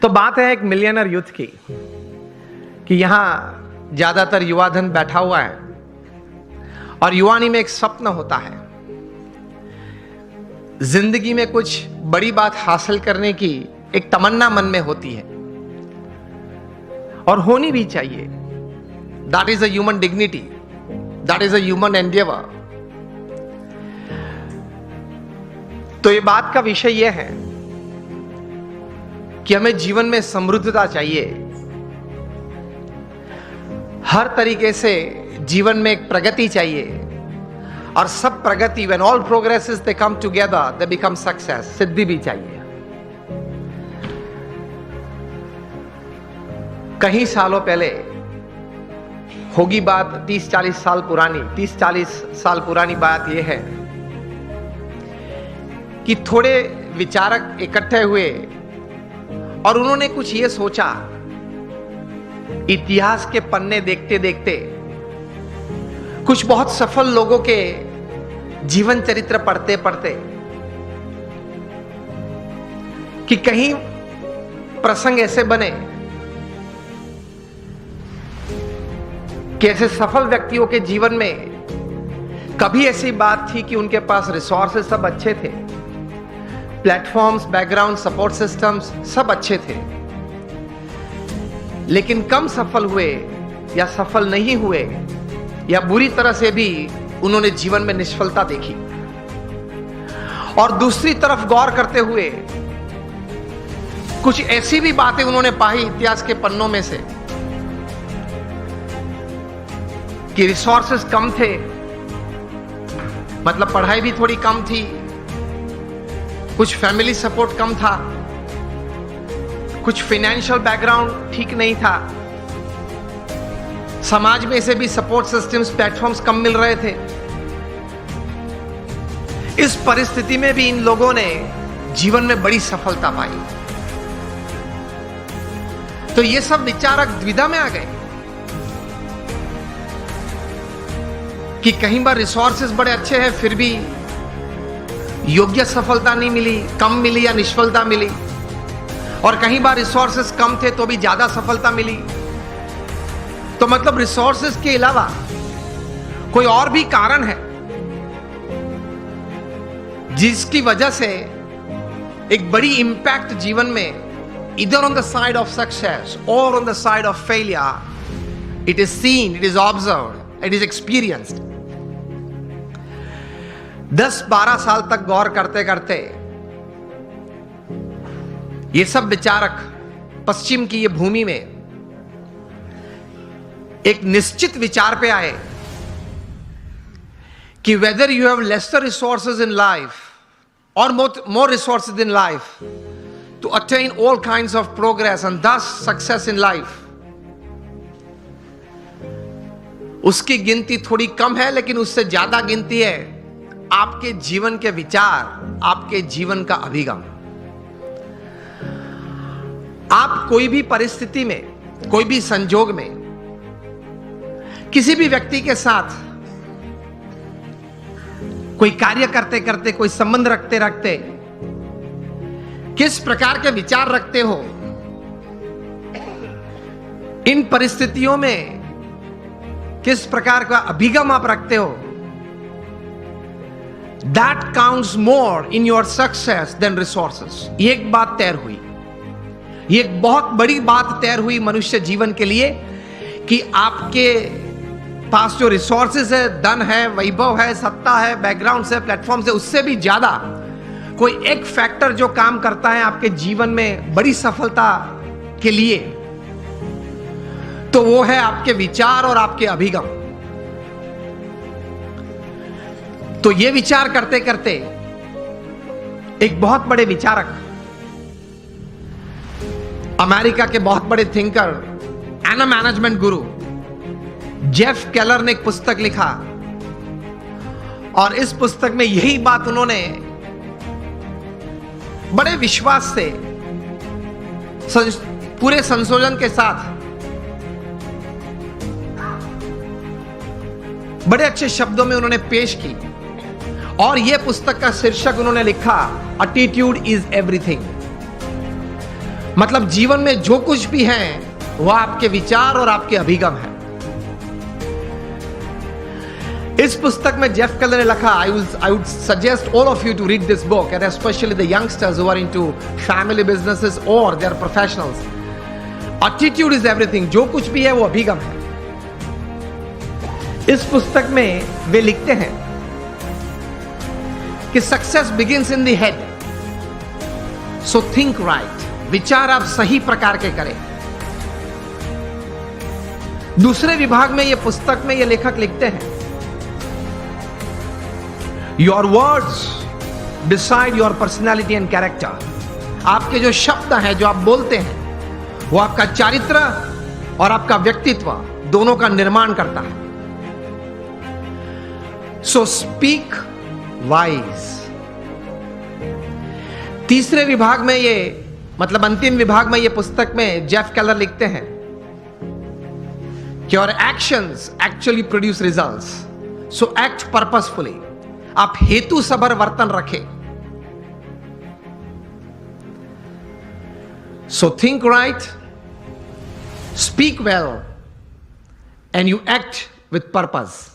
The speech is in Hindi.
तो बात है एक मिलियनर यूथ की कि यहां ज्यादातर युवा धन बैठा हुआ है और युवानी में एक स्वप्न होता है, जिंदगी में कुछ बड़ी बात हासिल करने की एक तमन्ना मन में होती है और होनी भी चाहिए। That is a human dignity, that is a human Endeavour. तो ये बात का विषय यह है कि हमें जीवन में समृद्धता चाहिए, हर तरीके से जीवन में एक प्रगति चाहिए और सब प्रगति, when all progresses they come together they become success, सिद्धि भी चाहिए। कई सालों पहले होगी बात, 30-40 साल पुरानी, 30-40 साल पुरानी बात यह है कि थोड़े विचारक इकट्ठे हुए और उन्होंने कुछ ये सोचा, इतिहास के पन्ने देखते देखते कुछ बहुत सफल लोगों के जीवन चरित्र पढ़ते पढ़ते कि कहीं प्रसंग ऐसे बने कि ऐसे सफल व्यक्तियों के जीवन में कभी ऐसी बात थी कि उनके पास रिसोर्सेस सब अच्छे थे, प्लेटफॉर्म्स, बैकग्राउंड, सपोर्ट सिस्टम्स सब अच्छे थे, लेकिन कम सफल हुए या सफल नहीं हुए या बुरी तरह से भी उन्होंने जीवन में निष्फलता देखी। और दूसरी तरफ गौर करते हुए कुछ ऐसी भी बातें उन्होंने पाई इतिहास के पन्नों में से कि रिसोर्सेस कम थे, मतलब पढ़ाई भी थोड़ी कम थी, कुछ फैमिली सपोर्ट कम था, कुछ फाइनेंशियल बैकग्राउंड ठीक नहीं था, समाज में से भी सपोर्ट सिस्टम्स, प्लेटफॉर्म्स कम मिल रहे थे। इस परिस्थिति में भी इन लोगों ने जीवन में बड़ी सफलता पाई। तो ये सब विचारक द्विधा में आ गए कि कहीं बार रिसोर्सेस बड़े अच्छे हैं फिर भी योग्य सफलता नहीं मिली, कम मिली या निष्फलता मिली, और कहीं बार रिसोर्सेस कम थे तो भी ज्यादा सफलता मिली। तो मतलब रिसोर्सेस के अलावा कोई और भी कारण है जिसकी वजह से एक बड़ी इंपैक्ट जीवन में, इधर on the side of success और on the side of failure, it is seen, it is observed, it is experienced. 10-12 साल तक गौर करते करते ये सब विचारक पश्चिम की ये भूमि में एक निश्चित विचार पे आए कि whether you have lesser resources in life और more resources in life to attain all kinds of progress and thus success in life, उसकी गिनती थोड़ी कम है, लेकिन उससे ज्यादा गिनती है आपके जीवन के विचार, आपके जीवन का अभिगम। आप कोई भी परिस्थिति में, कोई भी संजोग में, किसी भी व्यक्ति के साथ कोई कार्य करते करते, कोई संबंध रखते रखते किस प्रकार के विचार रखते हो, इन परिस्थितियों में किस प्रकार का अभिगम आप रखते हो, that counts more in your success than resources. ये एक बात तैर हुई, ये एक बहुत बड़ी बात तैर हुई मनुष्य जीवन के लिए कि आपके पास जो रिसोर्सेज है, धन है, वैभव है, सत्ता है, बैकग्राउंड है, प्लेटफॉर्म है, उससे भी ज्यादा कोई एक फैक्टर जो काम करता है आपके जीवन में बड़ी सफलता के लिए, तो वो है आपके विचार और आपके अभिगम। तो ये विचार करते करते एक बहुत बड़े विचारक, अमेरिका के बहुत बड़े thinker and management Guru Jeff Keller ने एक पुस्तक लिखा और इस पुस्तक में यही बात उन्होंने बड़े विश्वास से, पूरे संशोधन के साथ, बड़े अच्छे शब्दों में उन्होंने पेश की। और यह पुस्तक का शीर्षक उन्होंने लिखा, एटीट्यूड इज एवरीथिंग। मतलब जीवन में जो कुछ भी है वह आपके विचार और आपके अभिगम है। इस पुस्तक में जेफ केलर ने लिखा, I would suggest all of you to read this book, and especially the youngsters who are into family businesses or they are professionals. Attitude is everything. जो कुछ भी है वो अभिगम है। इस पुस्तक में वे लिखते हैं कि success begins in the head, so think right. विचार आप सही प्रकार के करें। दूसरे विभाग में ये पुस्तक में ये लेखक लिखते हैं, your words decide your personality and character. आपके जो शब्द हैं, जो आप बोलते हैं, वो आपका चारित्र और आपका व्यक्तित्व दोनों का निर्माण करता है। So speak wise. तीसरे विभाग में ये, मतलब अंतिम विभाग में ये पुस्तक में जेफ केलर लिखते हैं कि your actions actually produce results, so act purposefully. आप हेतु सभर वर्तन रखें। So think right, speak well, and you act with purpose.